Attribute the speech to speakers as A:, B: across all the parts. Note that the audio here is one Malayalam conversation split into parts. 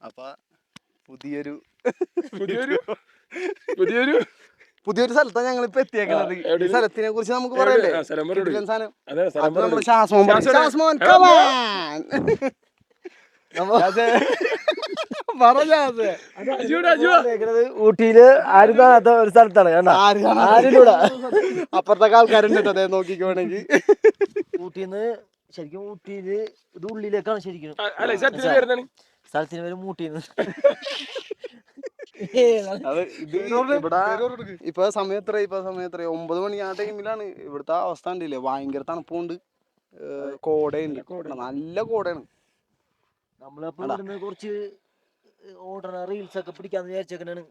A: അപ്പൊ പുതിയൊരു
B: സ്ഥലത്താണ് ഞങ്ങൾ ഇപ്പൊ എത്തിയേക്കുന്നത്. ഈ സ്ഥലത്തിനെ കുറിച്ച് നമുക്ക് പറയല്ലേ? ശാസ്മോൻ ഊട്ടിയില് ആരും കാണാത്ത ഒരു സ്ഥലത്താണ്. അപ്പുറത്തൊക്കെ ആൾക്കാരുണ്ട് കേട്ടോ, നോക്കിക്കോണെങ്കിൽ. ഊട്ടിന്ന് ശരിക്കും ഊട്ടിയില് ഇത് ഉള്ളിലേക്കാണ് ശരിക്കും. സ്ഥലത്തിന് പേര് മൂട്ടിന്ന്. ഇപ്പൊ സമയം എത്ര? 9 മണി ആ ടൈമിലാണ്. ഇവിടുത്തെ അവസ്ഥ ഉണ്ടല്ലേ, ഭയങ്കര തണുപ്പുണ്ട്, കോടയുണ്ട്, നല്ല കോടയാണ്. നമ്മളപ്പോ ഇവിടുന്ന് കുറച്ച് ഓടണ റീൽസ് ഒക്കെ പിടിക്കാന്ന് വിചാരിച്ചേക്കാണ്.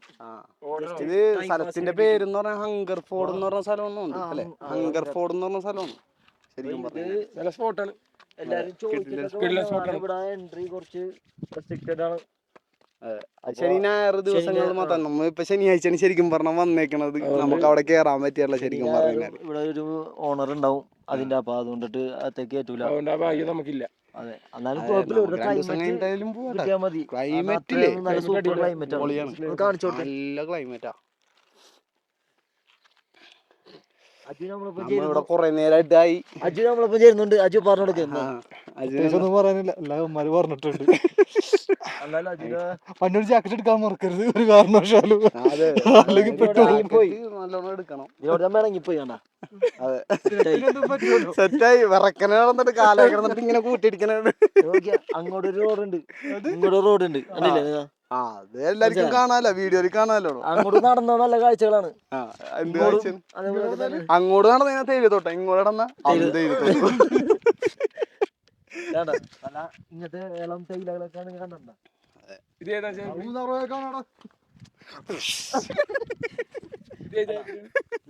B: ഇത് സ്ഥലത്തിന്റെ പേരെന്ന് പറഞ്ഞാൽ ഹങ്കർ ഫോർഡ് എന്ന് പറഞ്ഞ സ്ഥലമൊന്നും അല്ലെ? ഹങ്കർ ഫോർഡ് എന്ന് പറഞ്ഞ സ്ഥലമാണ് ശരിക്കും പറഞ്ഞാൽ. സ്പോട്ടാണ്. എല്ലാരും ചോദിക്കുന്നത് ഇവിടെ എൻട്രി കുറച്ച് റെസ്ട്രിക്റ്റഡ് ആണ്. ശനി ഞായർ ദിവസങ്ങളിൽ മാത്രം. നമ്മ ഇപ്പൊ ശനിയാഴ്ചയാണ് ശരിക്കും പറഞ്ഞാൽ വന്നേക്കണത്. നമുക്ക് അവിടെ കേറാൻ പറ്റിയല്ല ശരിക്കും പറഞ്ഞാൽ. ഇവിടെ ഒരു ഓണർ ഉണ്ടാവും അതിന്റെ, അപ്പൊ അതുകൊണ്ടിട്ട് അകത്തേക്ക് കയറ്റൂല. നമുക്കില്ല. അതെ, എന്നാലും ക്ലൈമറ്റ് നല്ല സൂപ്പർ ക്ലൈമറ്റ് ആണ്. കാണിച്ചോട്ടെ, നല്ല ക്ലൈമറ്റാ. ഇവിടെ കൊറേ നേരമായിട്ടായി. അജു നമ്മളിപ്പോ ചേരുന്നുണ്ട്. അജു പറഞ്ഞു കൊടുക്കുന്നു. അജുനൊന്നും പറയാനില്ല, എല്ലാവരും പറഞ്ഞിട്ടുണ്ട്. പണ്ടൊരു ജാക്കറ്റ് എടുക്കാൻ മറക്കരുത് ഒരു കാരണവശാലും. നല്ലോണം എടുക്കണം. സെറ്റായി വിറക്കണ നടന്നിട്ട് കാലം കിടന്നിട്ട് ഇങ്ങനെ കൂട്ടിയിടിക്കണ. അങ്ങോട്ടൊരു റോഡുണ്ട്, ഇങ്ങോട്ട് റോഡുണ്ട്. അത് എല്ലാവർക്കും കാണാലോ, വീഡിയോയിൽ കാണാലോ. അങ്ങോട്ട് നടന്നോ നല്ല കാഴ്ചകളാണ്. അങ്ങോട്ട് നടന്ന തേയിലത്തോട്ടം, ഇങ്ങോട്ട് നടന്ന തേയിലത്തോട്ടം. ഇങ്ങനത്തെ ഇളം തേയിലകളൊക്കെ കണ്ടോ?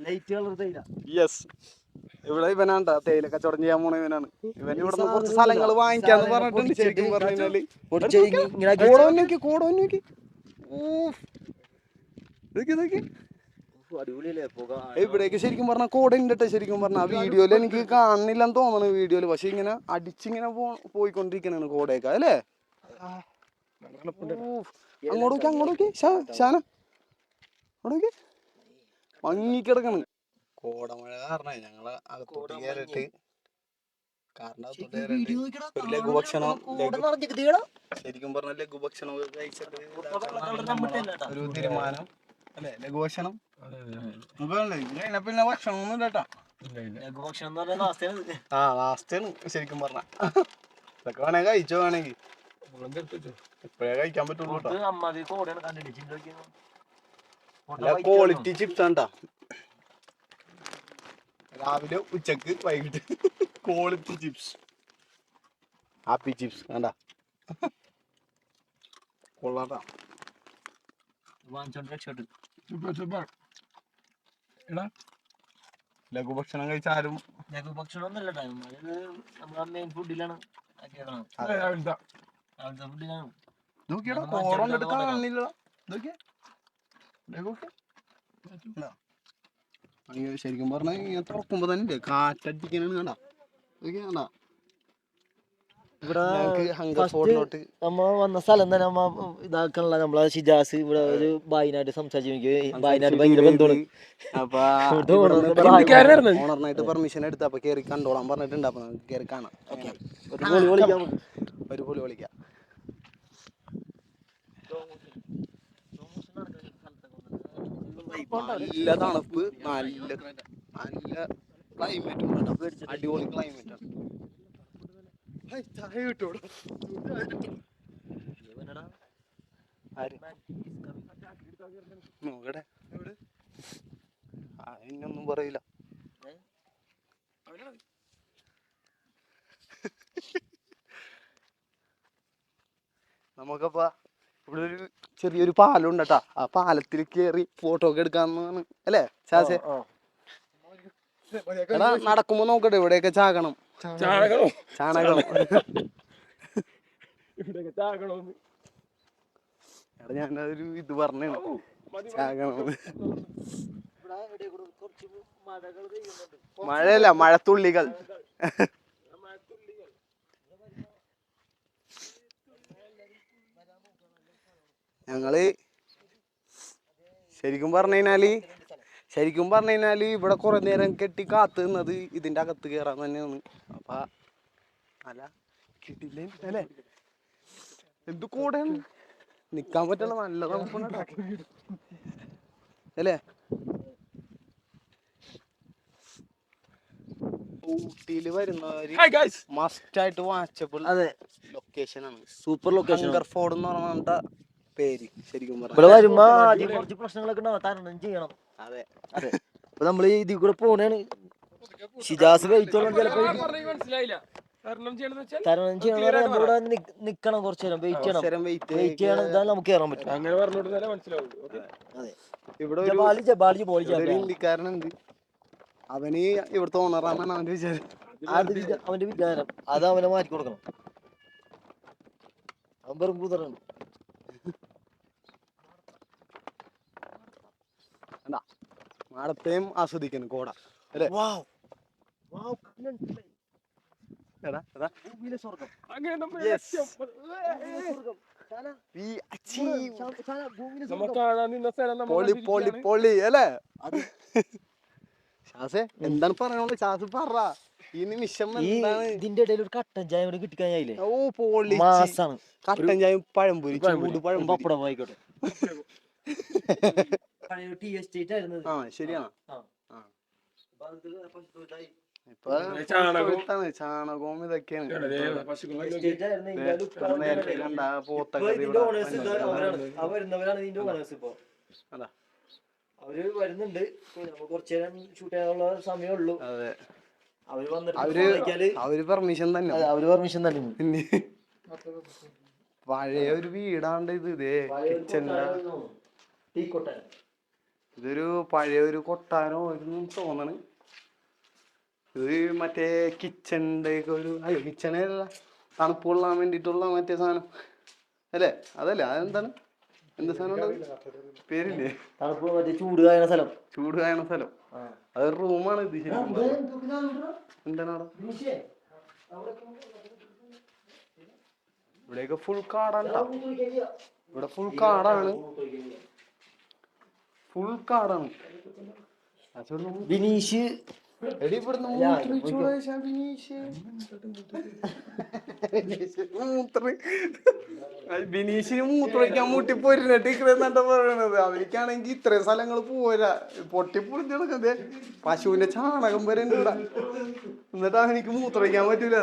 B: ലൈറ്റ് കളർ തേയില. യെസ്, ഇവിടെ ഇവനാണ്ടാ തേയില കച്ചവടം ചെയ്യാൻ പോണ ഇവനാണ്. ഇവൻ ഇവിടെ നിന്ന് കുറച്ച് സ്ഥലങ്ങൾ വാങ്ങിക്കാന്ന് പറഞ്ഞിട്ടുണ്ട്. ശരിക്കും പറഞ്ഞാല് ഇവിടേക്ക് ശരിക്കും പറഞ്ഞാൽ കോട ഉണ്ട്. ശരിക്കും പറഞ്ഞാൽ വീഡിയോയിൽ എനിക്ക് കാണുന്നില്ലെന്ന് തോന്നുന്നു വീഡിയോയില്. പക്ഷെ ഇങ്ങനെ അടിച്ചിങ്ങനെ പോയിക്കൊണ്ടിരിക്കണാണ് കോടയൊക്കെ അല്ലേ? അങ്ങോട്ടേക്ക് ശാന അങ്ങോട്ടേക്ക് മങ്ങിക്കിടക്കണ്. കോടമഴ കാരണം ഞങ്ങള് അകത്തോട്ട് കയറിട്ട് ഒരു ലഘുഭക്ഷണം, ശരിക്കും പറഞ്ഞ ലഘുഭക്ഷണം കഴിച്ചിട്ട് ഒരു തീരുമാനം അല്ലെ? ലഘുഭക്ഷണം പിന്നെ ഭക്ഷണം ഒന്നും ഇല്ലട്ടാ. ലഘുഭക്ഷണം ലാസ്റ്റാണ് ശരിക്കും പറഞ്ഞ. ഇതൊക്കെ വേണേ കഴിച്ചോ, വേണമെങ്കിൽ ഇപ്പഴേ കഴിക്കാൻ പറ്റുള്ളൂ. ക്വാളിറ്റി ചിപ്സ് ആണ്ടാ. രാവിലെ ഉച്ചക്ക് വൈകിട്ട് ക്വാളിറ്റി ചിപ്സ്, ഹാപ്പി ചിപ്സ് വേണ്ട കൊള്ളാട്ടാ. ലഘുഭക്ഷണം കഴിച്ചാലും ലഘുഭക്ഷണം ഒന്നല്ല, നമ്മുടെ മെയിൻ ഫുഡിലാണ്. നോക്കിയാ കോട കാണില്ല. ശരിക്കും പറഞ്ഞാൽ ഇങ്ങനെ തുറക്കുമ്പോ തന്നെ കാറ്റടിക്കാനാണ്. കണ്ടാ കണ്ടാ ഇവിടെ നമ്മ വന്ന സ്ഥലം തന്നെ നമ്മ ഇതാക്കാനുള്ള നമ്മളെ ഷിജാസ് ഇവിടെ ഒരു ബായിനായിട്ട് സംസാരിച്ചു. ബായിനായിട്ട് ഭയങ്കര ബന്ധമാണ്. അപ്പൊ ഓണറിനായിട്ട് പെർമിഷൻ എടുത്ത് അപ്പൊ കേറി കണ്ടോളാൻ പറഞ്ഞിട്ടുണ്ട്. അപ്പൊ കേറി കാണാം, ഒരു പൊളി വിളിക്കാം. നല്ല തണുപ്പ്, നല്ല ക്ലൈമറ്റും, അടിപൊളി ക്ലൈമറ്റ് ആണ്. ഇന്നൊന്നും പറയില്ല. നമുക്കപ്പ ഇവിടെ ഒരു ചെറിയൊരു പാലം ഉണ്ട് കേട്ടാ. ആ പാലത്തിൽ കയറി ഫോട്ടോ ഒക്കെ എടുക്കാന്നാണ് അല്ലേ ശാസേ? എടാ നടക്കുമ്പോ നോക്കട്ടെ, ഇവിടെയൊക്കെ ചാകണം, ചാണകം. എടാ ഞാനൊരു ഇത് പറഞ്ഞു ചാകണം. മഴയല്ല, മഴത്തുള്ളികൾ. ഞങ്ങള് ശരിക്കും പറഞ്ഞു കഴിഞ്ഞാല് ഇവിടെ കുറെ നേരം കെട്ടി കാത്തു നിന്നത് ഇതിന്റെ അകത്ത് കയറാൻ തന്നെയാണ്. അപ്പൊ അല്ല കിട്ടില്ലേ അല്ലേ, എന്ത് കൂടെയാണ് നിക്കാൻ പറ്റുള്ള നല്ല തണുപ്പാണ് അല്ലേ. ഊട്ടിയില് വരുന്നവര് മസ്റ്റ് ആയിട്ട് വാച്ചബിൾ ലൊക്കേഷൻ ആണ്. സൂപ്പർ ലൊക്കേഷൻ ഫോർഡ് എന്ന് പറഞ്ഞ പേര്. ശരിക്കും വരുമ്പോ ആദ്യം കുറച്ച് പ്രശ്നങ്ങളൊക്കെ തരണം ചെയ്യണം. അതെ അതെ. അപ്പൊ നമ്മള് ഇതിൽ കൂടെ പോണേണ്. ഷിജാസ് വെയിറ്റോളം ചിലപ്പോ തരണം ചെയ്യണം. നമ്മളിവിടെ നിക്കണം, കുറച്ചു നേരം വെയിറ്റ് ചെയ്യണം. വെയിറ്റ് ചെയ്യണം, ഇതാ നമുക്ക് കയറാൻ പറ്റും. അങ്ങനെ പറഞ്ഞോട്ട് മനസ്സിലാവും. അതെ. ഇവിടെ ഒരു ഹിന്ദിക്കാരനുണ്ട്, അവന് ഇവിടുത്തെ ഓണറാണെന്നാണ് അവന്റെ വിചാരം. അവന്റെ വിചാരം അത് അവനെ മാറ്റി കൊടുക്കണം. അവൻ വെറും കൂതറാണ്. മാടത്തെയും ആസ്വദിക്കുന്നു കോട അല്ലേ. പൊളി അല്ലേ. ഷാസെ എന്താണ് പറയാനുള്ളത്? ഷാസ് പറ ഈ നിമിഷം. ഇതിന്റെ ഇടയിൽ ഒരു കട്ടൻ ചായ കിട്ടിക്കഴിഞ്ഞാലേ ഓ പൊളി മാസാണ്. കട്ടൻ ചായ പഴംപൊരി, ചൂട് പഴം, പപ്പടം ആയിക്കോട്ടെ. ആ ശരിയാണ്. ചാണകവും ഇതൊക്കെയാണ്. അവര് വരുന്നുണ്ട്, കുറച്ചു നേരം ഷൂട്ട് ചെയ്യാനുള്ള സമയമുള്ളൂ. അതെ, അവര് പെർമിഷൻ തന്നെ. പിന്നെ പഴയ ഒരു വീടാണ്ട് ഇത്. ഇതേ കിച്ചന്റെ ഇതൊരു പഴയ ഒരു കൊട്ടാരോ തോന്നണ്. ഇത് മറ്റേ കിച്ചന്റെ ഒരു കിച്ചണല്ല, തണുപ്പ് കൊള്ളാൻ വേണ്ടിട്ടുള്ള മറ്റേ സാധനം അല്ലേ. അതല്ലേ അതെന്താണ്, എന്ത് സാധനം പേരില്ലേ? ചൂട് കായണ സ്ഥലം. അതൊരു റൂമാണ് ഇത്. എന്താണ് ഇവിടെയൊക്കെ ഫുൾ കാടാണ്. ഇവിടെ ഫുൾ കാടാണ്. ബിനീഷ് എടി ഇവിടുന്ന് ബിനീഷിന് മൂത്രമൊഴിക്കാൻ മുട്ടിപ്പോരുന്നിട്ട് പറയണത്. അവർക്കാണെങ്കിൽ ഇത്രയും സ്ഥലങ്ങൾ പോരാ, പൊട്ടിപ്പൊളിഞ്ഞ് നടക്കുന്നത്. പശുവിന്റെ ചാണകം വരെ ഉണ്ട്, എന്നിട്ടാ എനിക്ക് മൂത്രമൊഴിക്കാൻ പറ്റൂല.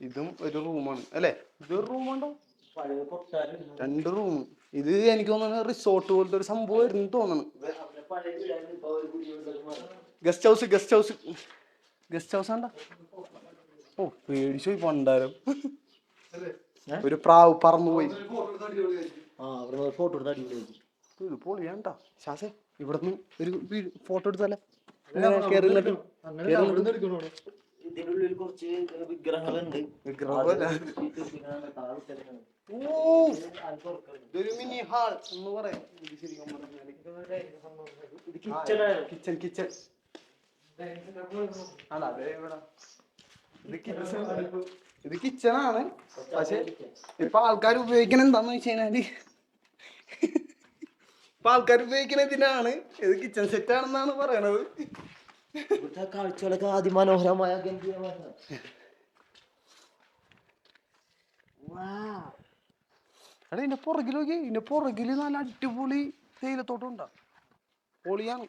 B: ഇതും ഒരു റൂമാണ് അല്ലേ. ഇതൊരു റൂമുണ്ടോ, 2 റൂം. ഇത് എനിക്ക് തോന്നുന്നു റിസോർട്ട് പോലത്തെ ഒരു സംഭവം തോന്നുന്നു. Guest house ആണ്ടാ. ഓ പേടിച്ചു പണ്ടാരം. ഒരു പ്രാവ് പറന്നു പോയി. ഫോട്ടോ എടുത്ത് ഇത് പൊളിയാണ്ടാ. ശാസേ ഇവിടുന്ന് ഒരു ഫോട്ടോ എടുത്തല്ലേ. ഇതിനുള്ളിൽ കുറച്ച് വിഗ്രഹങ്ങളുണ്ട്. ഇതൊരു മിനി ഹാൾ എന്ന് പറയാം. കിച്ചൺ ഇത് കിച്ചണാണ്. പക്ഷെ ഇപ്പൊ ആൾക്കാർ ഉപയോഗിക്കണ എന്താന്ന് വെച്ച് കഴിഞ്ഞാല്, ഇതിനാണ്. ഇത് കിച്ചൺ സെറ്റ് ആണെന്നാണ് പറയണത്. ഇവിടുത്തെ കാഴ്ചകളൊക്കെ അതിമനോഹരമായ ഇതിന്റെ പുറകിൽ നോക്കി. ഇതിന്റെ പുറകില് നല്ല അടിപൊളി തേയിലത്തോട്ടം. പൊളിയാണ്.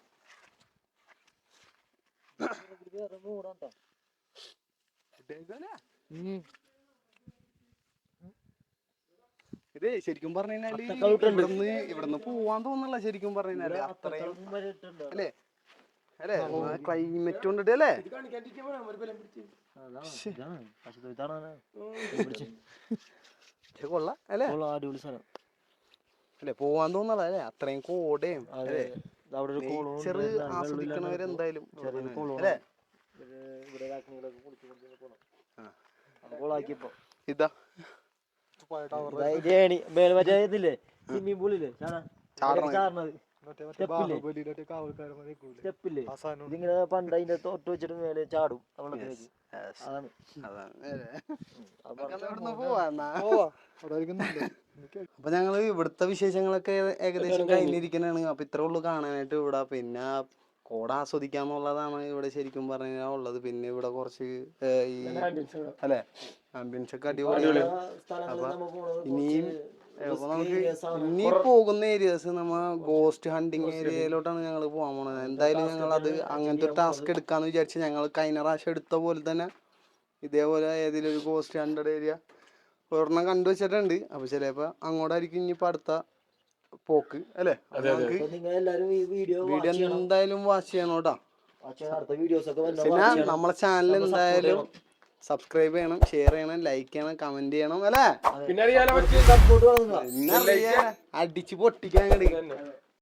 B: ഇതേ ശരിക്കും പറഞ്ഞു കഴിഞ്ഞാല് ഇവിടുന്ന് പോവാൻ തോന്നില്ല. ശരിക്കും പറഞ്ഞു കഴിഞ്ഞാല് അത്രയും അല്ലേ ക്ലൈമറ്റ് കൊണ്ടിട്ട് അല്ലേ. കൊള്ളാം അല്ലേ, അടിപൊളി സ്ഥലം അല്ലേ. പോവാൻ തോന്നല അല്ലേ, അത്രയും കോടയും ആസ്വദിക്കണവരെന്തായാലും അല്ലേ. ഇതാ സ്വിമ്മിംഗ് പൂളില്ലേ ചാടണത്.
C: സ്റ്റെപ്പില്ലേ ഇതിങ്ങനെ പണ്ട് അതിന്റെ തൊട്ട് വെച്ചിട്ട് മേലെ ചാടും വെള്ളത്തിലേക്ക്. അതാണ്
B: അപ്പൊ ഞങ്ങള് ഇവിടുത്തെ വിശേഷങ്ങളൊക്കെ ഏകദേശം കഴിഞ്ഞിരിക്കുന്നതാണ്. അപ്പൊ ഇത്രേ ഉള്ളു കാണാനായിട്ട് ഇവിടെ. പിന്നെ കോട ആസ്വദിക്കാന്നുള്ളതാണ് ഇവിടെ ശരിക്കും പറഞ്ഞാൽ ഉള്ളത്. പിന്നെ ഇവിടെ കുറച്ച് ഈ അല്ലെ ആംബിയൻസ് ഒക്കെ അടിപൊളിയാണ്. അപ്പൊ ഇനിയും അപ്പൊ നമുക്ക് ഇനി പോകുന്ന ഏരിയാസ് നമ്മ ഗോസ്റ്റ് ഹണ്ടിങ് ഏരിയയിലോട്ടാണ് ഞങ്ങൾ പോകാൻ പോണത്. എന്തായാലും ഞങ്ങൾ അത് അങ്ങനത്തെ ഒരു ടാസ്ക് എടുക്കാന്ന് വിചാരിച്ച് ഞങ്ങൾ കഴിഞ്ഞ പ്രാവശ്യം എടുത്ത പോലെ തന്നെ ഇതേപോലെ ഏതെങ്കിലും ഒരു ഗോസ്റ്റ് ഹണ്ടഡ് ഏരിയ ഒരെണ്ണം കണ്ടു വെച്ചിട്ടുണ്ട്. അപ്പൊ ചിലപ്പോ അങ്ങോട്ടായിരിക്കും ഇനിയിപ്പോ അടുത്ത പോക്ക് അല്ലേ. വീഡിയോ എന്തായാലും വാച്ച് ചെയ്യണം കേട്ടോ. പിന്നെ നമ്മളെ ചാനൽ എന്തായാലും സബ്സ്ക്രൈബ് ചെയ്യണം, ഷെയർ ചെയ്യണം, ലൈക്ക് ചെയ്യണം, കമന്റ് ചെയ്യണം അല്ലേ. പിന്നെ അടിച്ച് പൊട്ടിക്കാൻ